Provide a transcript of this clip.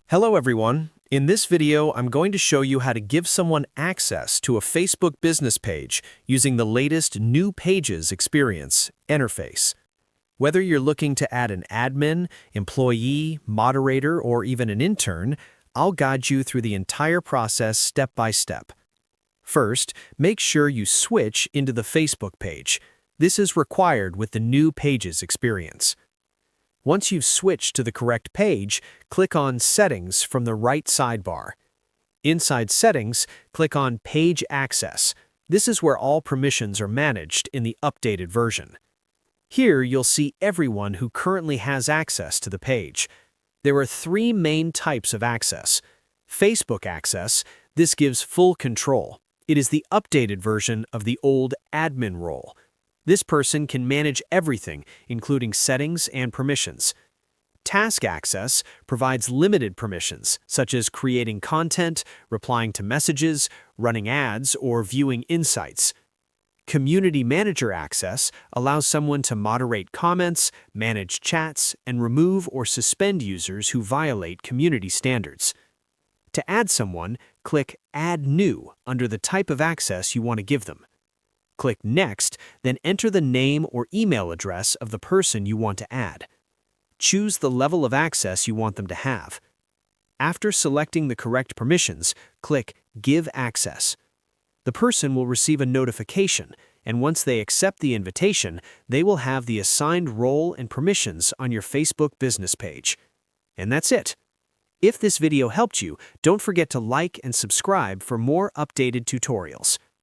Hello everyone. In this video, I'm going to show you how to give someone access to a Facebook business page using the latest New Pages experience interface. Whether you're looking to add an admin, employee, moderator, or even an intern, I'll guide you through the entire process step by step. First, make sure you switch into the Facebook page. This is required with the New Pages experience. Once you've switched to the correct page, click on Settings from the right sidebar. Inside Settings, click on Page Access. This is where all permissions are managed in the updated version. Here, you'll see everyone who currently has access to the page. There are three main types of access. Facebook access, this gives full control. It is the updated version of the old admin role. This person can manage everything, including settings and permissions. Task access provides limited permissions, such as creating content, replying to messages, running ads, or viewing insights. Community manager access allows someone to moderate comments, manage chats, and remove or suspend users who violate community standards. To add someone, click Add New under the type of access you want to give them. Click Next, then enter the name or email address of the person you want to add. Choose the level of access you want them to have. After selecting the correct permissions, click Give Access. The person will receive a notification, and once they accept the invitation, they will have the assigned role and permissions on your Facebook business page. And that's it. If this video helped you, don't forget to like and subscribe for more updated tutorials.